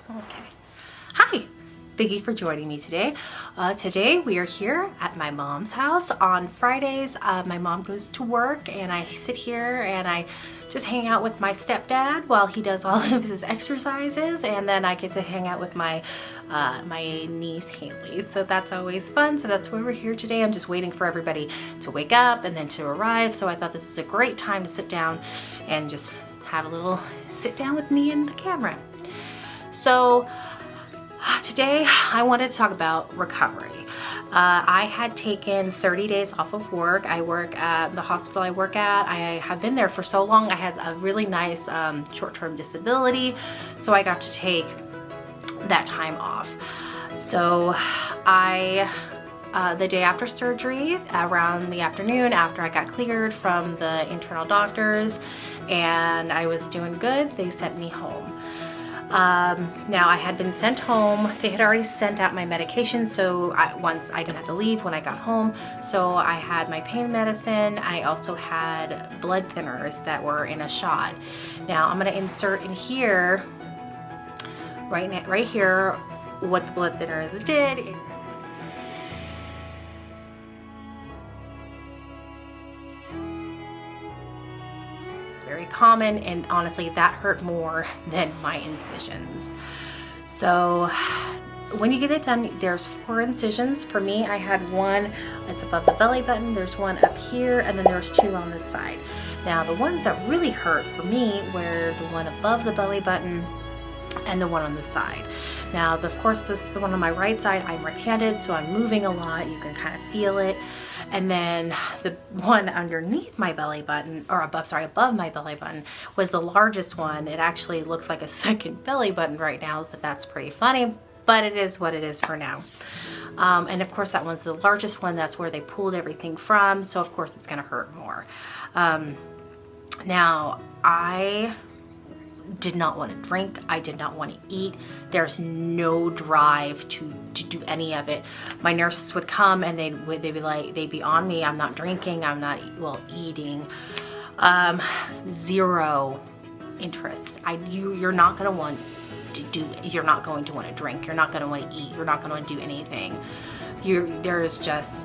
Okay. Hi. Thank you for joining me today. Today we are here at my mom's house. On Fridays, my mom goes to work and I sit here and I just hang out with my stepdad while he does all of his exercises, and then I get to hang out with my niece Haley. So that's always fun. So that's why we're here today. I'm just waiting for everybody to wake up and then to arrive. So I thought this is a great time to sit down and just have a little sit down with me and the camera. So today I wanted to talk about recovery. I had taken 30 days off of work. I work at the hospital I work at. I have been there for so long. I had a really nice short-term disability, so I got to take that time off. So the day after surgery, around the afternoon after I got cleared from the internal doctors and I was doing good, they sent me home. Now I had been sent home. They had already sent out my medication, so once I didn't have to leave when I got home. So I had my pain medicine. I also had blood thinners that were in a shot. Now I'm going to insert in here, right here, what the blood thinners did. Very common, and honestly that hurt more than my incisions. So when you get it done, there's 4 incisions. For me, I had one, it's above the belly button, there's one up here, and then there's 2 on this side. Now the ones that really hurt for me were the one above the belly button and the one on the side. Now, of course, this is the one on my right side. I'm right-handed, so I'm moving a lot. You can kind of feel it. And then the one underneath my belly button, or above my belly button, was the largest one. It actually looks like a second belly button right now, but that's pretty funny. But it is what it is for now. And of course, that one's the largest one. That's where they pulled everything from. So of course, it's going to hurt more. Now, I did not want to drink. I did not want to eat. There's no drive to do any of it. My nurses would come and they'd be on me. I'm not drinking. I'm not eating. Zero interest. You're not going to want to do. You're not going to want to drink. You're not going to want to eat. You're not going to want to do anything. There's just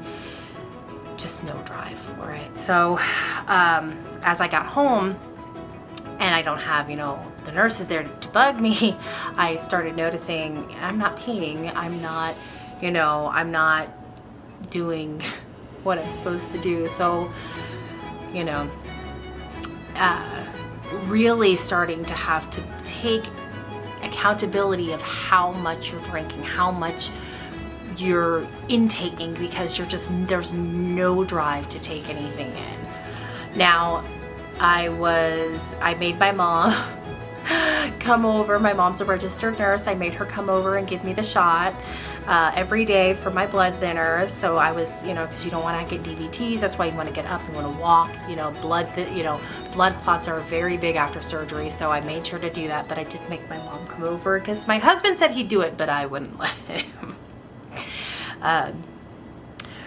no drive for it. So as I got home, and I don't have, the nurses there to bug me, I started noticing I'm not peeing. I'm not, I'm not doing what I'm supposed to do. So, really starting to have to take accountability of how much you're drinking, how much you're intaking, because there's no drive to take anything in. Now, I made my mom come over. My mom's a registered nurse. I made her come over and give me the shot every day for my blood thinners. So I was, because you don't want to get DVTs. That's why you want to get up, you want to walk. Blood clots are very big after surgery. So I made sure to do that. But I did make my mom come over because my husband said he'd do it, but I wouldn't let him.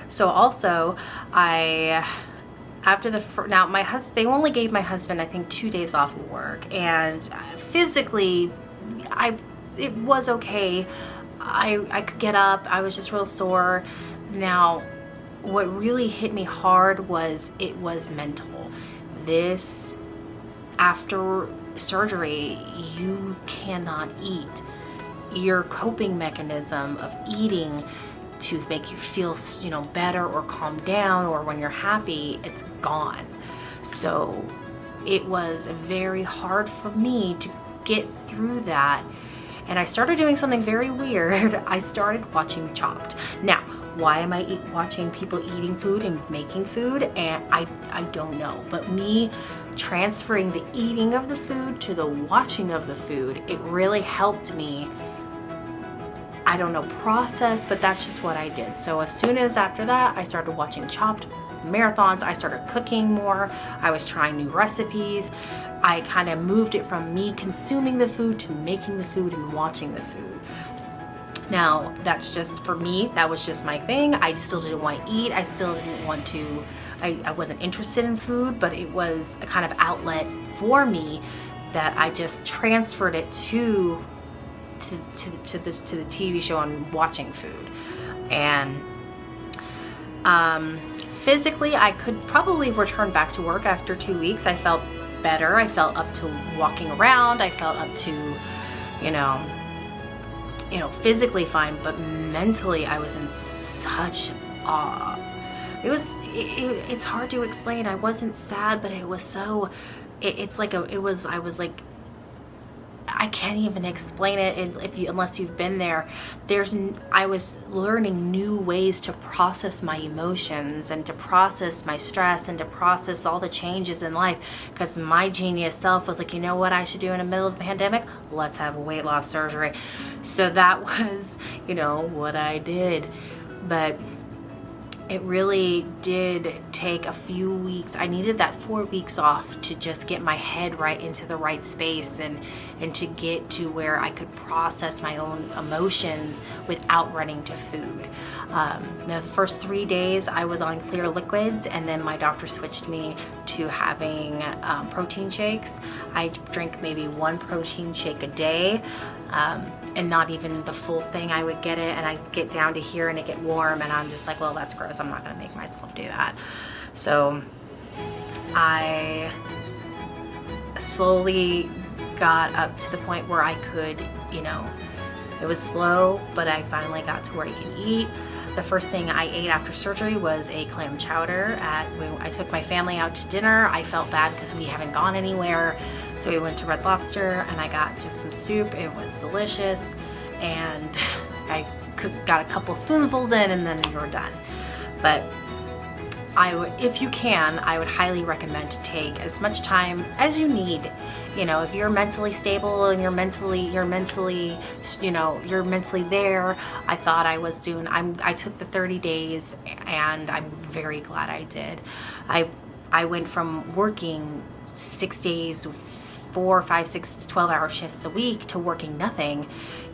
So also, they only gave my husband, I think, 2 days off of work, and physically, it was okay. I could get up. I was just real sore. Now, what really hit me hard was mental. This, after surgery, you cannot eat. Your coping mechanism of eating to make you feel, better or calm down, or when you're happy, it's gone. So it was very hard for me to get through that. And I started doing something very weird. I started watching Chopped. Now, why am I watching people eating food and making food? And I don't know. But me transferring the eating of the food to the watching of the food, it really helped me, I don't know, process, but that's just what I did. So as soon as after that, I started watching Chopped marathons. I started cooking more. I was trying new recipes. I kind of moved it from me consuming the food to making the food and watching the food. Now, that's just, for me, that was just my thing. I still didn't want to eat. I still didn't want to, I wasn't interested in food, but it was a kind of outlet for me that I just transferred it to to the TV show and watching food. And physically, I could probably return back to work after 2 weeks. I felt better. I felt up to walking around. I felt up to, physically fine, but mentally I was in such awe. It's hard to explain. I wasn't sad, but it was so, I was like, I can't even explain it unless you've been there. I was learning new ways to process my emotions and to process my stress and to process all the changes in life, because my genius self was like, you know what I should do in the middle of the pandemic? Let's have a weight loss surgery. So that was, what I did. But it really did take a few weeks. I needed that 4 weeks off to just get my head right into the right space and to get to where I could process my own emotions without running to food. The first 3 days I was on clear liquids, and then my doctor switched me to having protein shakes. I drink maybe 1 protein shake a day. And not even the full thing. I would get it and I'd get down to here and it get warm, and I'm just like, well, that's gross. I'm not gonna make myself do that. So I slowly got up to the point where I could, it was slow, but I finally got to where I can eat. The first thing I ate after surgery was a clam chowder. I took my family out to dinner. I felt bad because we haven't gone anywhere. So we went to Red Lobster and I got just some soup. It was delicious. And I got a couple spoonfuls in, and then we were done. But if you can, I would highly recommend to take as much time as you need. If you're mentally stable and you're mentally there. I thought I was doing, I took the 30 days and I'm very glad I did. I went from working 6 days, 4, 5, 6, 12-hour shifts a week to working nothing,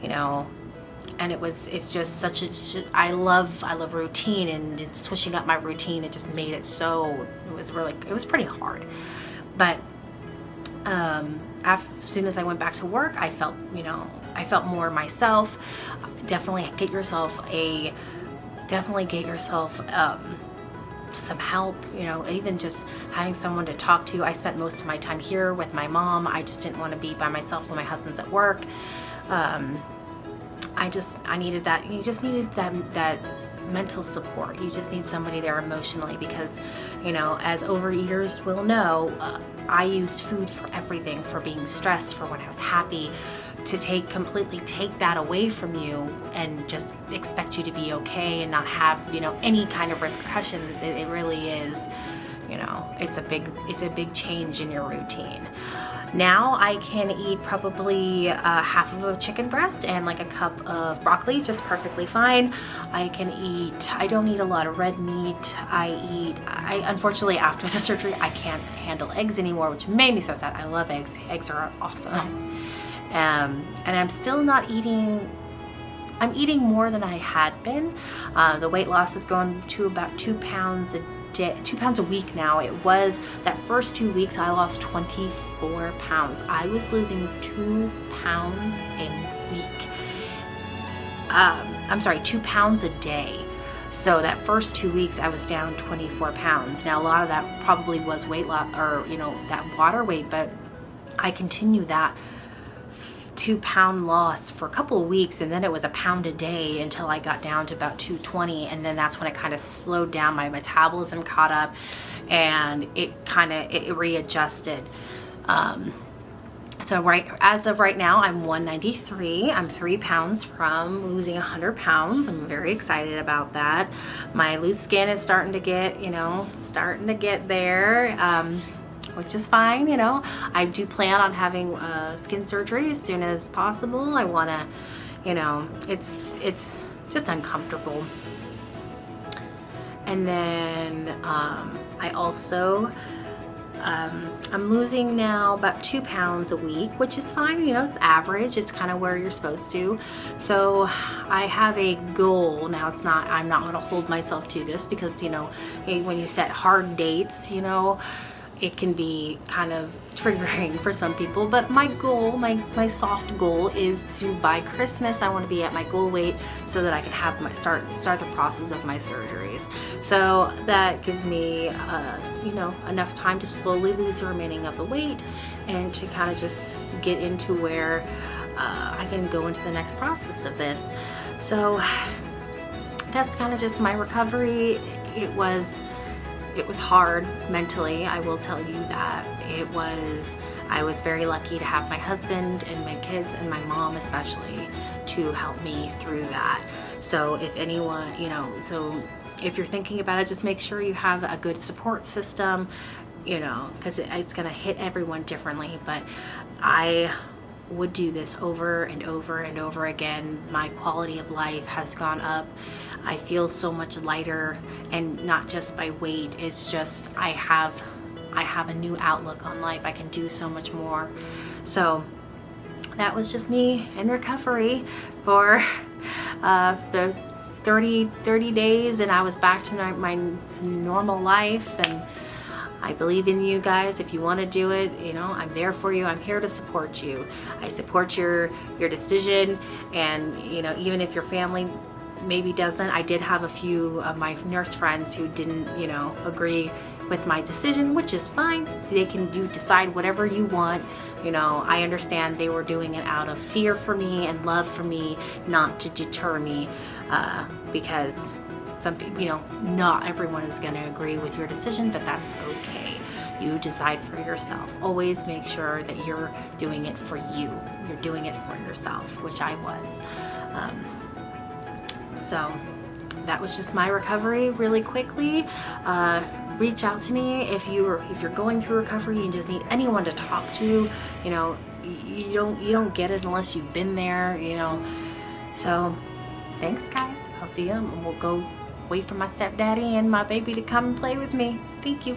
and it's just such a, I love routine, and switching up my routine, it just made it so, it was pretty hard. But as soon as I went back to work, I felt more myself. Definitely get yourself some help, even just having someone to talk to. I spent most of my time here with my mom. I just didn't want to be by myself when my husband's at work. I needed that. You just needed that mental support. You just need somebody there emotionally, because, as overeaters will know, I used food for everything, for being stressed, for when I was happy, to completely take that away from you and just expect you to be okay and not have, any kind of repercussions. It really is, it's a big change in your routine. Now I can eat probably half of a chicken breast and like a cup of broccoli, just perfectly fine. I don't eat a lot of red meat. Unfortunately, after the surgery, I can't handle eggs anymore, which made me so sad. I love eggs. Eggs are awesome. And I'm still not eating, I'm eating more than I had been. The weight loss is going to about 2 pounds a day. 2 pounds a week now. It was that first 2 weeks I lost 24 pounds. I was losing 2 pounds a week. 2 pounds a day. So that first 2 weeks I was down 24 pounds. Now a lot of that probably was weight loss, or that water weight, but I continued that 2 pound loss for a couple of weeks, and then it was a pound a day until I got down to about 220, and then that's when it kind of slowed down. My metabolism caught up and it readjusted. So as of right now, I'm 193. I'm 3 pounds from losing 100 pounds. I'm very excited about that. My loose skin is starting to get there. Which is fine, I do plan on having skin surgery as soon as possible. I want to, it's just uncomfortable. And then I also, I'm losing now about 2 pounds a week, which is fine. It's average. It's kind of where you're supposed to. So I have a goal. Now I'm not going to hold myself to this, because, when you set hard dates, it can be kind of triggering for some people, but my goal, my soft goal is to, by Christmas, I want to be at my goal weight so that I can have my start the process of my surgeries. So that gives me enough time to slowly lose the remaining of the weight and to kind of just get into where I can go into the next process of this. So that's kind of just my recovery. It was hard mentally, I will tell you that. I was very lucky to have my husband and my kids and my mom especially to help me through that. So if anyone, if you're thinking about it, just make sure you have a good support system, because it's going to hit everyone differently. But I would do this over and over and over again. My quality of life has gone up. I feel so much lighter, and not just by weight, it's just I have a new outlook on life. I can do so much more. So that was just me in recovery for the 30 days, and I was back to my normal life. And I believe in you guys. If you want to do it, I'm there for you. I'm here to support you. I support your decision, and even if your family maybe doesn't. I did have a few of my nurse friends who didn't, agree with my decision, which is fine. They can decide whatever you want. I understand they were doing it out of fear for me and love for me, not to deter me, because some people, not everyone is going to agree with your decision, but that's okay. You decide for yourself. Always make sure that you're doing it for you. You're doing it for yourself, which I was. So that was just my recovery really quickly. Reach out to me if you're going through recovery and you just need anyone to talk to. You don't get it unless you've been there. So thanks, guys. I'll see you. We'll go wait for my stepdaddy and my baby to come and play with me. Thank you.